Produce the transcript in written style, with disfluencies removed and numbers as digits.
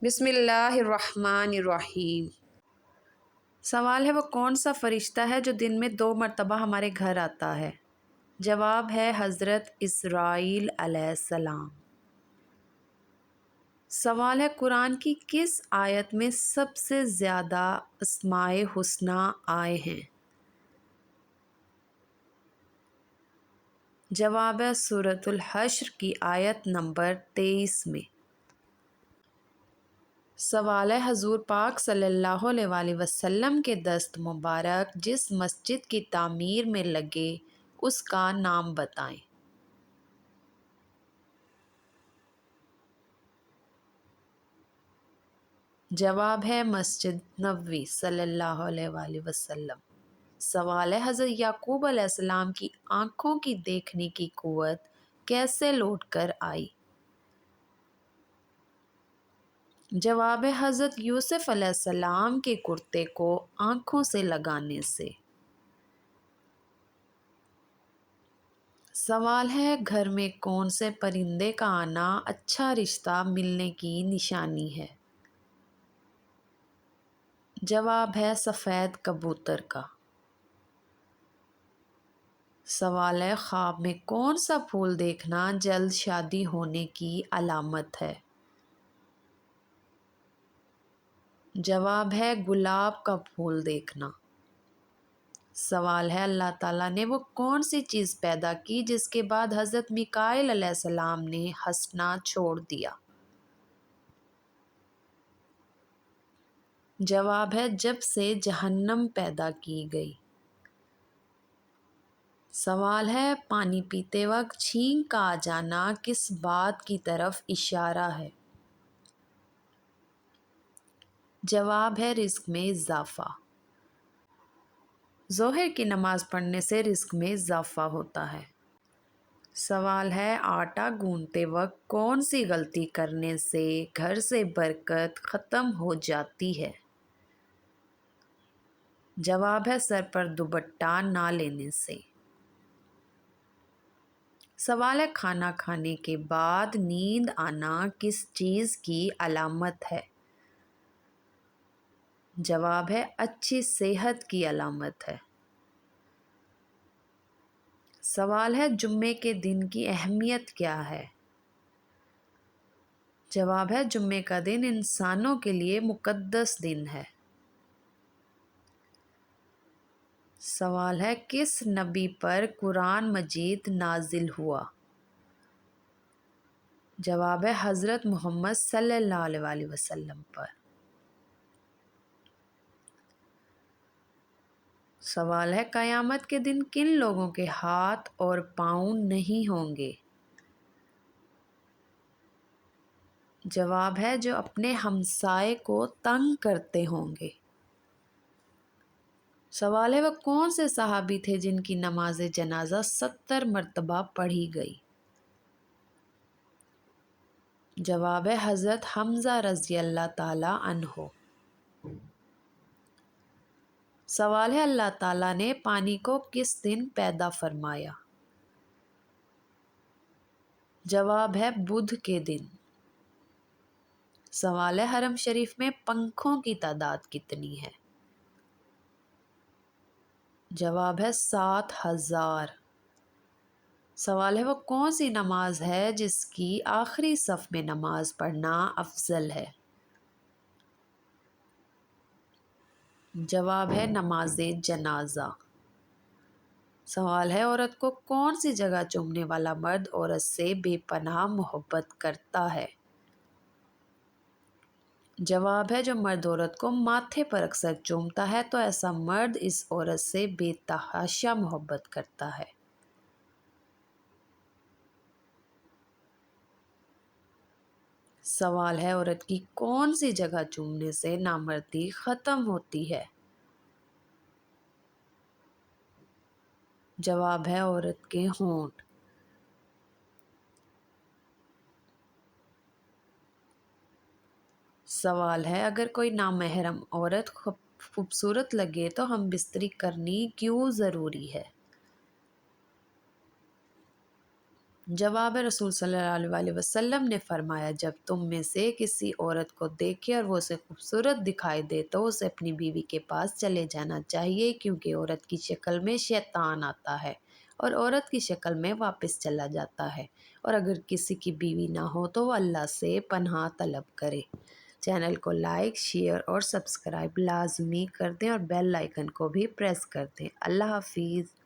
بسم اللہ الرحمن الرحیم۔ سوال ہے وہ کون سا فرشتہ ہے جو دن میں 2 مرتبہ ہمارے گھر آتا ہے؟ جواب ہے حضرت اسرائیل علیہ السلام۔ سوال ہے قرآن کی کس آیت میں سب سے زیادہ اسماء حسنی آئے ہیں؟ جواب ہے سورۃ الحشر کی آیت نمبر 23 میں۔ سوال ہے حضور پاک صلی اللہ علیہ وآلہ وسلم کے دست مبارک جس مسجد کی تعمیر میں لگے اس کا نام بتائیں۔ جواب ہے مسجد نبوی صلی اللہ علیہ وآلہ وسلم۔ سوال ہے حضرت یعقوب علیہ السلام کی آنکھوں کی دیکھنے کی قوت کیسے لوٹ کر آئی؟ جواب ہے حضرت یوسف علیہ السلام کے کرتے کو آنکھوں سے لگانے سے۔ سوال ہے گھر میں کون سے پرندے کا آنا اچھا رشتہ ملنے کی نشانی ہے؟ جواب ہے سفید کبوتر کا۔ سوال ہے خواب میں کون سا پھول دیکھنا جلد شادی ہونے کی علامت ہے؟ جواب ہے گلاب کا پھول دیکھنا۔ سوال ہے اللہ تعالیٰ نے وہ کون سی چیز پیدا کی جس کے بعد حضرت میکائیل علیہ السلام نے ہنسنا چھوڑ دیا؟ جواب ہے جب سے جہنم پیدا کی گئی۔ سوال ہے پانی پیتے وقت چھینک کا آ جانا کس بات کی طرف اشارہ ہے؟ جواب ہے رزق میں اضافہ۔ ظہر کی نماز پڑھنے سے رزق میں اضافہ ہوتا ہے۔ سوال ہے آٹا گوندتے وقت کون سی غلطی کرنے سے گھر سے برکت ختم ہو جاتی ہے؟ جواب ہے سر پر دوپٹہ نہ لینے سے۔ سوال ہے کھانا کھانے کے بعد نیند آنا کس چیز کی علامت ہے؟ جواب ہے اچھی صحت کی علامت ہے۔ سوال ہے جمعے کے دن کی اہمیت کیا ہے؟ جواب ہے جمعے کا دن انسانوں کے لیے مقدس دن ہے۔ سوال ہے کس نبی پر قرآن مجید نازل ہوا؟ جواب ہے حضرت محمد صلی اللہ علیہ وآلہ وسلم پر۔ سوال ہے قیامت کے دن کن لوگوں کے ہاتھ اور پاؤں نہیں ہوں گے؟ جواب ہے جو اپنے ہمسائے کو تنگ کرتے ہوں گے۔ سوال ہے وہ کون سے صحابی تھے جن کی نماز جنازہ 70 مرتبہ پڑھی گئی؟ جواب ہے حضرت حمزہ رضی اللہ تعالی عنہ۔ سوال ہے اللہ تعالیٰ نے پانی کو کس دن پیدا فرمایا؟ جواب ہے بدھ کے دن۔ سوال ہے حرم شریف میں پنکھوں کی تعداد کتنی ہے؟ جواب ہے 7000۔ سوال ہے وہ کون سی نماز ہے جس کی آخری صف میں نماز پڑھنا افضل ہے؟ جواب ہے نماز جنازہ۔ سوال ہے عورت کو کون سی جگہ چومنے والا مرد عورت سے بے پناہ محبت کرتا ہے؟ جواب ہے جو مرد عورت کو ماتھے پر اکثر چومتا ہے تو ایسا مرد اس عورت سے بے تحاشا محبت کرتا ہے۔ سوال ہے عورت کی کون سی جگہ چومنے سے نامردی ختم ہوتی ہے؟ جواب ہے عورت کے ہونٹ۔ سوال ہے اگر کوئی نامحرم عورت خوبصورت لگے تو ہم بستری کرنی کیوں ضروری ہے؟ جواب رسول صلی اللہ علیہ وسلم نے فرمایا، جب تم میں سے کسی عورت کو دیکھے اور وہ اسے خوبصورت دکھائی دے تو اسے اپنی بیوی کے پاس چلے جانا چاہیے، کیونکہ عورت کی شکل میں شیطان آتا ہے اور عورت کی شکل میں واپس چلا جاتا ہے، اور اگر کسی کی بیوی نہ ہو تو وہ اللہ سے پناہ طلب کرے۔ چینل کو لائک، شیئر اور سبسکرائب لازمی کر دیں اور بیل آئیکن کو بھی پریس کر دیں۔ اللہ حافظ۔